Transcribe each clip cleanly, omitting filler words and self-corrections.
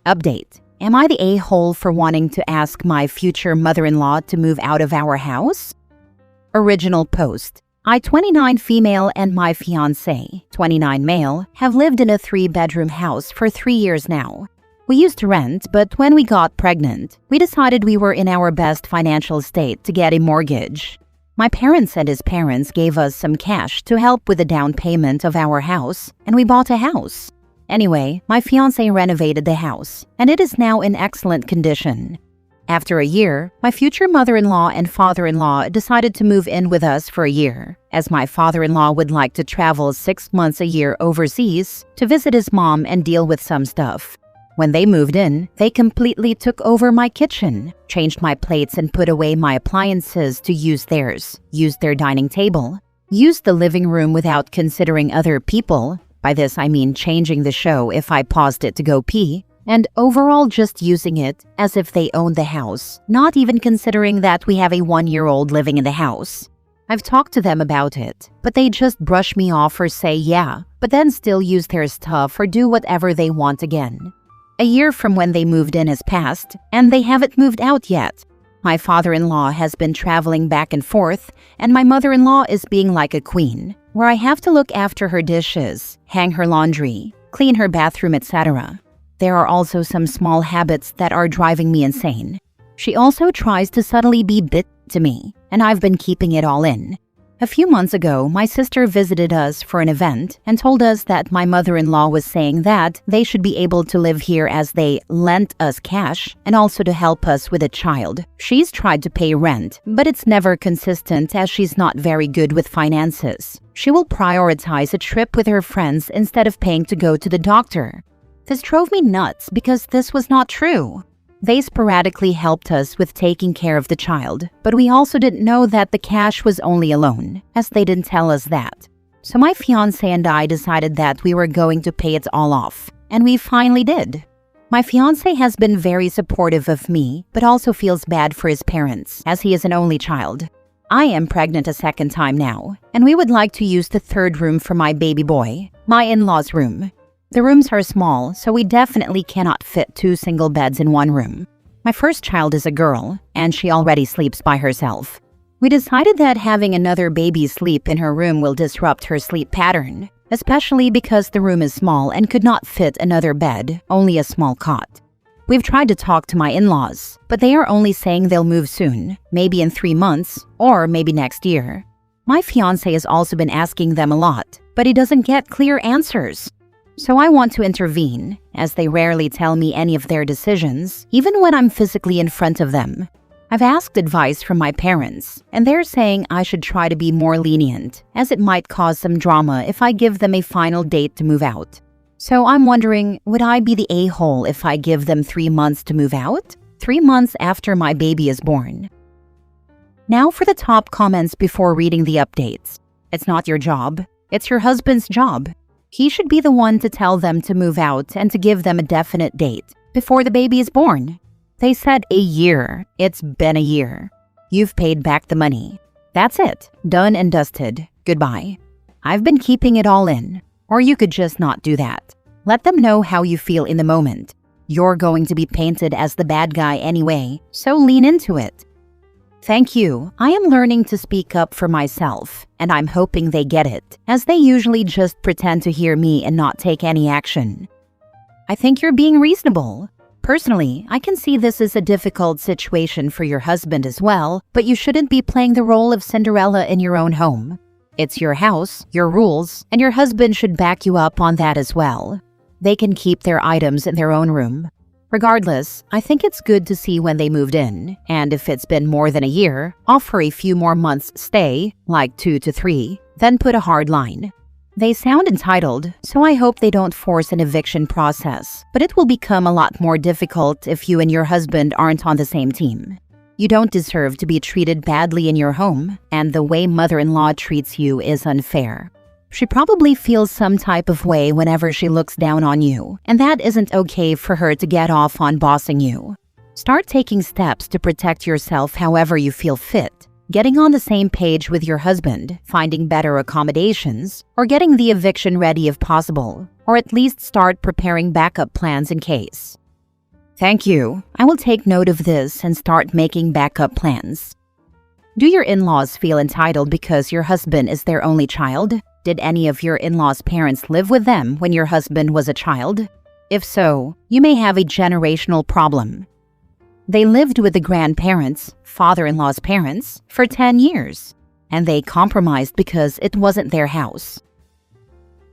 Update. Am I the a-hole for wanting to ask my future mother-in-law to move out of our house? Original post. I, 29 female, and my fiancé, 29 male, have lived in a 3-bedroom house for 3 years now. We used to rent, but when we got pregnant, we decided we were in our best financial state to get a mortgage. My parents and his parents gave us some cash to help with the down payment of our house, and we bought a house. Anyway, my fiancé renovated the house, and it is now in excellent condition. After a year, my future mother-in-law and father-in-law decided to move in with us for a year, as my father-in-law would like to travel 6 months a year overseas to visit his mom and deal with some stuff. When they moved in, they completely took over my kitchen, changed my plates and put away my appliances to use theirs, used their dining table, used the living room without considering other people. By this I mean changing the show if I paused it to go pee, and overall just using it as if they owned the house, not even considering that we have a 1-year-old living in the house. I've talked to them about it, but they just brush me off or say yeah, but then still use their stuff or do whatever they want again. A year from when they moved in has passed, and they haven't moved out yet. My father-in-law has been traveling back and forth, and my mother-in-law is being like a queen, where I have to look after her dishes, hang her laundry, clean her bathroom, etc. There are also some small habits that are driving me insane. She also tries to subtly be bit to me, and I've been keeping it all in. A few months ago, my sister visited us for an event and told us that my mother-in-law was saying that they should be able to live here as they lent us cash and also to help us with a child. She's tried to pay rent, but it's never consistent as she's not very good with finances. She will prioritize a trip with her friends instead of paying to go to the doctor. This drove me nuts because this was not true. They sporadically helped us with taking care of the child, but we also didn't know that the cash was only a loan, as they didn't tell us that. So my fiancé and I decided that we were going to pay it all off, and we finally did. My fiancé has been very supportive of me, but also feels bad for his parents, as he is an only child. I am pregnant a 2nd time now, and we would like to use the 3rd room for my baby boy, my in-laws' room. The rooms are small, so we definitely cannot fit 2 single beds in one room. My first child is a girl, and she already sleeps by herself. We decided that having another baby sleep in her room will disrupt her sleep pattern, especially because the room is small and could not fit another bed, only a small cot. We've tried to talk to my in-laws, but they are only saying they'll move soon, maybe in 3 months, or maybe next year. My fiancé has also been asking them a lot, but he doesn't get clear answers. So I want to intervene, as they rarely tell me any of their decisions, even when I'm physically in front of them. I've asked advice from my parents, and they're saying I should try to be more lenient, as it might cause some drama if I give them a final date to move out. So I'm wondering, would I be the a-hole if I give them 3 months to move out? 3 months after my baby is born. Now for the top comments before reading the updates. It's not your job, it's your husband's job. He should be the one to tell them to move out and to give them a definite date before the baby is born. They said a year. It's been a year. You've paid back the money. That's it. Done and dusted. Goodbye. I've been keeping it all in. Or you could just not do that. Let them know how you feel in the moment. You're going to be painted as the bad guy anyway, so lean into it. Thank you. I am learning to speak up for myself, and I'm hoping they get it, as they usually just pretend to hear me and not take any action. I think you're being reasonable. Personally, I can see this is a difficult situation for your husband as well, but you shouldn't be playing the role of Cinderella in your own home. It's your house, your rules, and your husband should back you up on that as well. They can keep their items in their own room. Regardless, I think it's good to see when they moved in, and if it's been more than a year, offer a few more months stay, like 2 to 3, then put a hard line. They sound entitled, so I hope they don't force an eviction process, but it will become a lot more difficult if you and your husband aren't on the same team. You don't deserve to be treated badly in your home, and the way mother-in-law treats you is unfair. She probably feels some type of way whenever she looks down on you, and that isn't okay for her to get off on bossing you. Start taking steps to protect yourself however you feel fit. Getting on the same page with your husband, finding better accommodations, or getting the eviction ready if possible, or at least start preparing backup plans in case. Thank you. I will take note of this and start making backup plans. Do your in-laws feel entitled because your husband is their only child? Did any of your in-laws' parents live with them when your husband was a child? If so, you may have a generational problem. They lived with the grandparents, father-in-law's parents, for 10 years, and they compromised because it wasn't their house.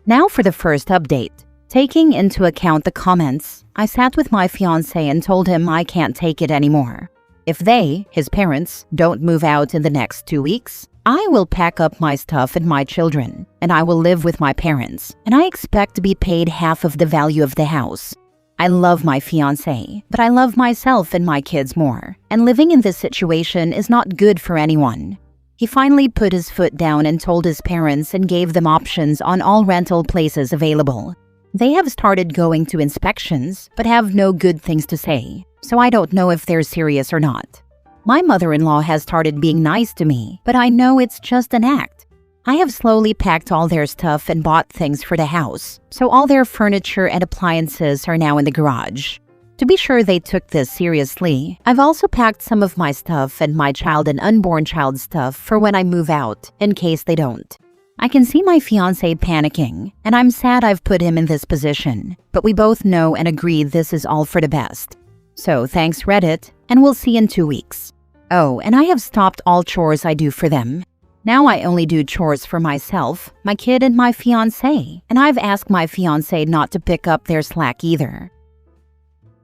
Now for the first update. Taking into account the comments, I sat with my fiancé and told him I can't take it anymore. If they, his parents, don't move out in the next 2 weeks, I will pack up my stuff and my children, and I will live with my parents, and I expect to be paid half of the value of the house. I love my fiancé, but I love myself and my kids more, and living in this situation is not good for anyone. He finally put his foot down and told his parents and gave them options on all rental places available. They have started going to inspections, but have no good things to say, so I don't know if they're serious or not. My mother-in-law has started being nice to me, but I know it's just an act. I have slowly packed all their stuff and bought things for the house, so all their furniture and appliances are now in the garage. To be sure they took this seriously, I've also packed some of my stuff and my child and unborn child's stuff for when I move out, in case they don't. I can see my fiancé panicking, and I'm sad I've put him in this position, but we both know and agree this is all for the best. So thanks Reddit, and we'll see in 2 weeks. Oh, and I have stopped all chores I do for them. Now I only do chores for myself, my kid, and my fiancé, and I've asked my fiancé not to pick up their slack either.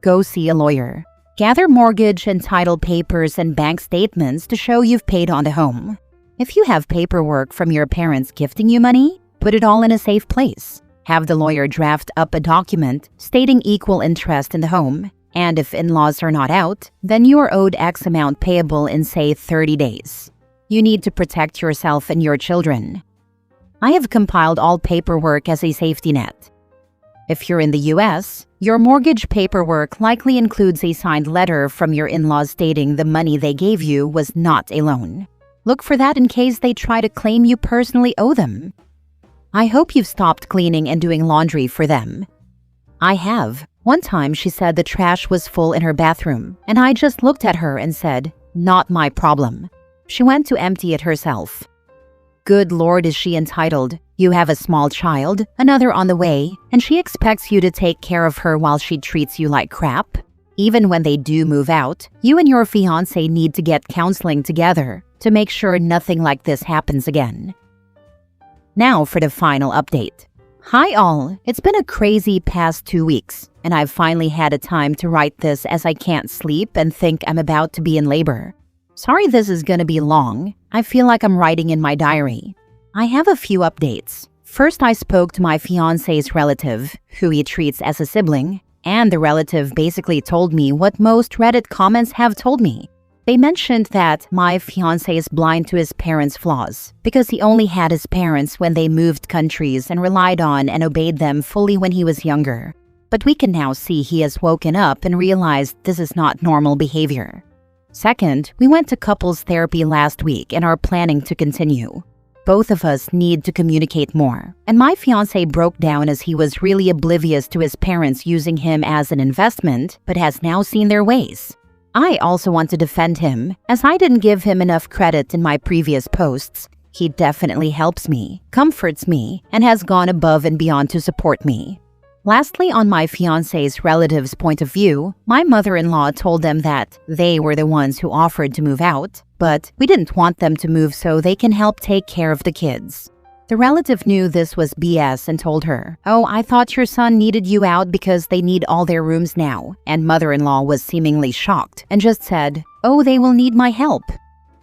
Go see a lawyer. Gather mortgage and title papers and bank statements to show you've paid on the home. If you have paperwork from your parents gifting you money, put it all in a safe place. Have the lawyer draft up a document stating equal interest in the home, and if in-laws are not out, then you are owed X amount payable in, say, 30 days. You need to protect yourself and your children. I have compiled all paperwork as a safety net. If you're in the US, your mortgage paperwork likely includes a signed letter from your in-laws stating the money they gave you was not a loan. Look for that in case they try to claim you personally owe them. I hope you've stopped cleaning and doing laundry for them. I have. One time she said the trash was full in her bathroom, and I just looked at her and said, "Not my problem." She went to empty it herself. Good Lord, is she entitled. You have a small child, another on the way, and she expects you to take care of her while she treats you like crap? Even when they do move out, you and your fiancé need to get counseling together to make sure nothing like this happens again. Now for the final update. Hi all, it's been a crazy past 2 weeks, and I've finally had a time to write this as I can't sleep and think I'm about to be in labor. Sorry this is gonna be long. I feel like I'm writing in my diary. I have a few updates. First, I spoke to my fiancé's relative, who he treats as a sibling, and the relative basically told me what most Reddit comments have told me. They mentioned that my fiancé is blind to his parents' flaws because he only had his parents when they moved countries and relied on and obeyed them fully when he was younger. But we can now see he has woken up and realized this is not normal behavior. Second, we went to couples therapy last week and are planning to continue. Both of us need to communicate more, and my fiancé broke down as he was really oblivious to his parents using him as an investment, but has now seen their ways. I also want to defend him, as I didn't give him enough credit in my previous posts. He definitely helps me, comforts me, and has gone above and beyond to support me. Lastly, on my fiancé's relatives' point of view, my mother-in-law told them that they were the ones who offered to move out, but we didn't want them to move so they can help take care of the kids. The relative knew this was BS and told her, "Oh, I thought your son needed you out because they need all their rooms now," and mother-in-law was seemingly shocked and just said, "Oh, they will need my help."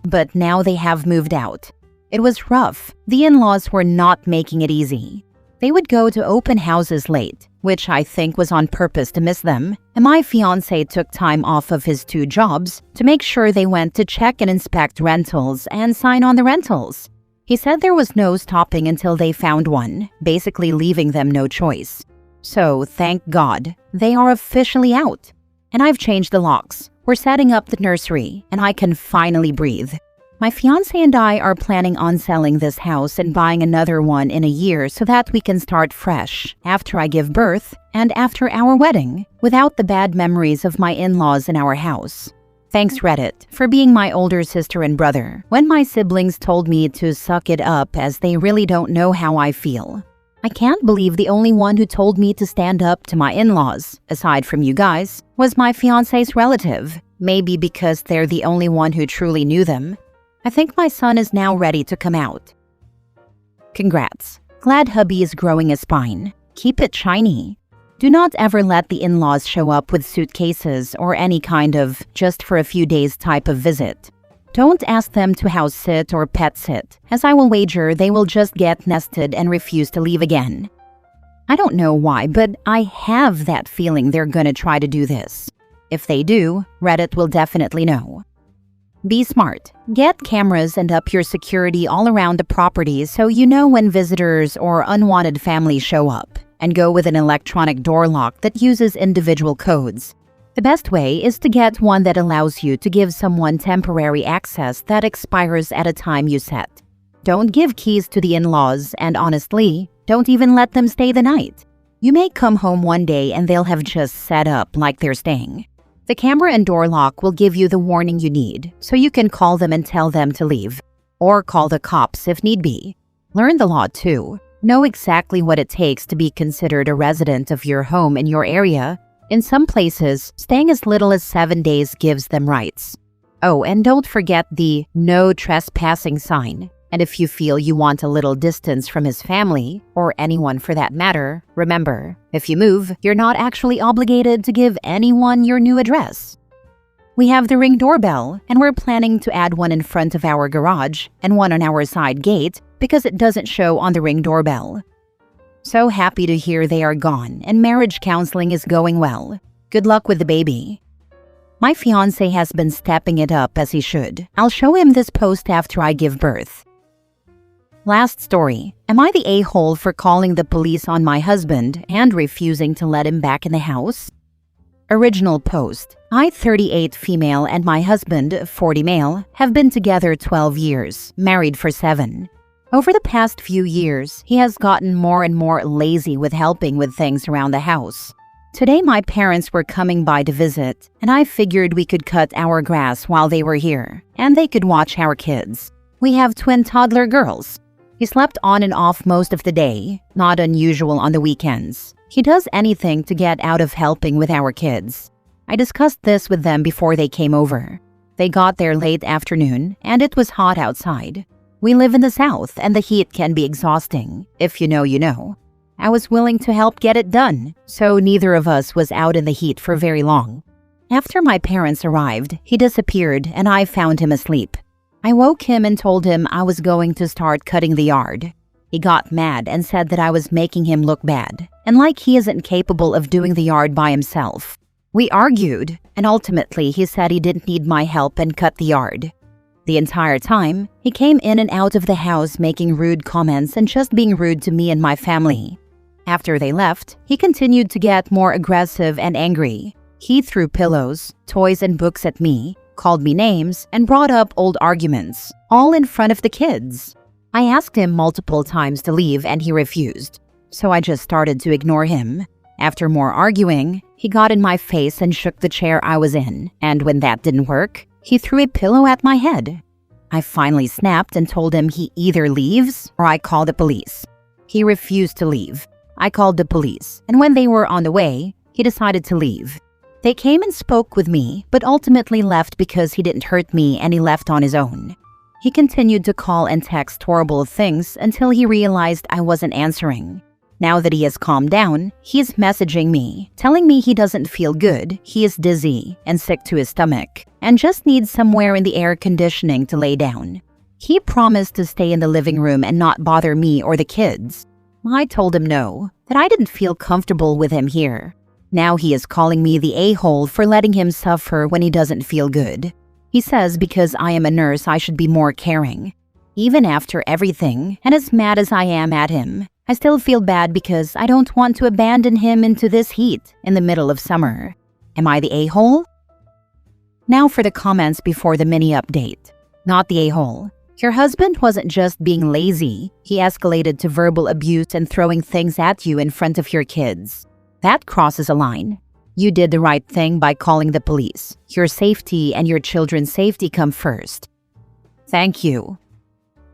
But now they have moved out. It was rough. The in-laws were not making it easy. They would go to open houses late, which I think was on purpose to miss them, and my fiancé took time off of his 2 jobs to make sure they went to check and inspect rentals and sign on the rentals. He said there was no stopping until they found one, basically leaving them no choice. So, thank God, they are officially out. And I've changed the locks. We're setting up the nursery, and I can finally breathe. My fiancé and I are planning on selling this house and buying another one in a year so that we can start fresh after I give birth and after our wedding, without the bad memories of my in-laws in our house. Thanks Reddit for being my older sister and brother when my siblings told me to suck it up as they really don't know how I feel. I can't believe the only one who told me to stand up to my in-laws, aside from you guys, was my fiancé's relative. Maybe because they're the only one who truly knew them. I think my son is now ready to come out. Congrats. Glad hubby is growing a spine. Keep it shiny. Do not ever let the in-laws show up with suitcases or any kind of just for a few days type of visit. Don't ask them to house sit or pet sit, as I will wager they will just get nested and refuse to leave again. I don't know why, but I have that feeling they're gonna try to do this. If they do, Reddit will definitely know. Be smart. Get cameras and up your security all around the property so you know when visitors or unwanted families show up, and go with an electronic door lock that uses individual codes. The best way is to get one that allows you to give someone temporary access that expires at a time you set. Don't give keys to the in-laws, and honestly, don't even let them stay the night. You may come home one day and they'll have just set up like they're staying. The camera and door lock will give you the warning you need, so you can call them and tell them to leave. Or call the cops if need be. Learn the law too. Know exactly what it takes to be considered a resident of your home in your area. In some places, staying as little as 7 days gives them rights. Oh, and don't forget the no trespassing sign. And if you feel you want a little distance from his family, or anyone for that matter, remember, if you move, you're not actually obligated to give anyone your new address. We have the Ring doorbell, and we're planning to add one in front of our garage and one on our side gate because it doesn't show on the Ring doorbell. So happy to hear they are gone and marriage counseling is going well. Good luck with the baby. My fiancé has been stepping it up as he should. I'll show him this post after I give birth. Last story. Am I the a-hole for calling the police on my husband and refusing to let him back in the house? Original post. I, 38 female, and my husband, 40 male, have been together 12 years, married for 7. Over the past few years, he has gotten more and more lazy with helping with things around the house. Today my parents were coming by to visit, and I figured we could cut our grass while they were here, and they could watch our kids. We have twin toddler girls. He slept on and off most of the day, not unusual on the weekends. He does anything to get out of helping with our kids. I discussed this with them before they came over. They got there late afternoon, and it was hot outside. We live in the South, and the heat can be exhausting. If you know, you know. I was willing to help get it done, so neither of us was out in the heat for very long. After my parents arrived, he disappeared, and I found him asleep. I woke him and told him I was going to start cutting the yard. He got mad and said that I was making him look bad, and like he isn't capable of doing the yard by himself. We argued, and ultimately he said he didn't need my help and cut the yard. The entire time, he came in and out of the house making rude comments and just being rude to me and my family. After they left, he continued to get more aggressive and angry. He threw pillows, toys, and books at me, called me names, and brought up old arguments, all in front of the kids. I asked him multiple times to leave and he refused, so I just started to ignore him. After more arguing, he got in my face and shook the chair I was in, and when that didn't work, he threw a pillow at my head. I finally snapped and told him he either leaves or I call the police. He refused to leave. I called the police, and when they were on the way, he decided to leave. They came and spoke with me, but ultimately left because he didn't hurt me and he left on his own. He continued to call and text horrible things until he realized I wasn't answering. Now that he has calmed down, he is messaging me, telling me he doesn't feel good, he is dizzy and sick to his stomach, and just needs somewhere in the air conditioning to lay down. He promised to stay in the living room and not bother me or the kids. I told him no, that I didn't feel comfortable with him here. Now he is calling me the a-hole for letting him suffer when he doesn't feel good. He says because I am a nurse I should be more caring. Even after everything, and as mad as I am at him, I still feel bad because I don't want to abandon him into this heat in the middle of summer. Am I the a-hole? Now for the comments before the mini update. Not the a-hole. Your husband wasn't just being lazy. He escalated to verbal abuse and throwing things at you in front of your kids. That crosses a line. You did the right thing by calling the police. Your safety and your children's safety come first. Thank you.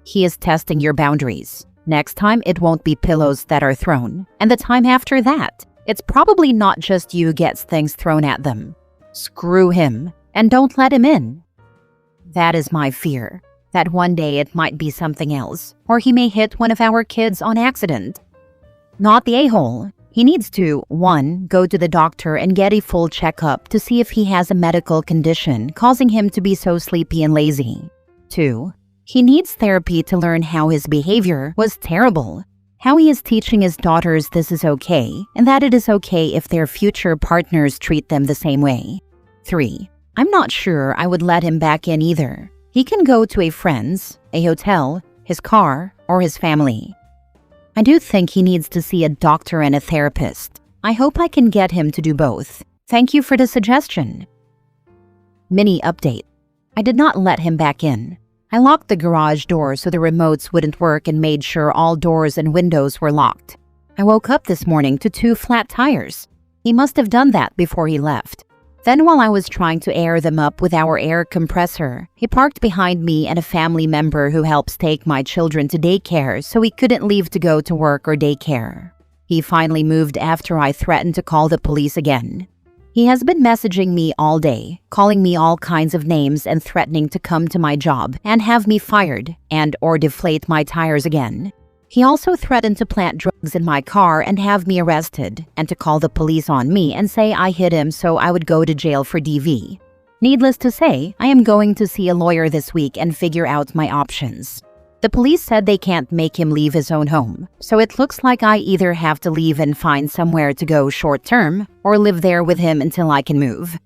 He is testing your boundaries. Next time, it won't be pillows that are thrown. And the time after that, it's probably not just you gets things thrown at them. Screw him and don't let him in. That is my fear. That one day it might be something else, or he may hit one of our kids on accident. Not the a-hole. He needs to, 1, go to the doctor and get a full checkup to see if he has a medical condition causing him to be so sleepy and lazy. 2, he needs therapy to learn how his behavior was terrible, how he is teaching his daughters this is okay, and that it is okay if their future partners treat them the same way. 3, I'm not sure I would let him back in either. He can go to a friend's, a hotel, his car, or his family. I do think he needs to see a doctor and a therapist. I hope I can get him to do both. Thank you for the suggestion. Mini update. I did not let him back in. I locked the garage door so the remotes wouldn't work and made sure all doors and windows were locked. I woke up this morning to 2 flat tires. He must have done that before he left. Then while I was trying to air them up with our air compressor, he parked behind me and a family member who helps take my children to daycare so he couldn't leave to go to work or daycare. He finally moved after I threatened to call the police again. He has been messaging me all day, calling me all kinds of names and threatening to come to my job and have me fired and/or deflate my tires again. He also threatened to plant drugs in my car and have me arrested, and to call the police on me and say I hit him so I would go to jail for DV. Needless to say, I am going to see a lawyer this week and figure out my options. The police said they can't make him leave his own home, so it looks like I either have to leave and find somewhere to go short term, or live there with him until I can move.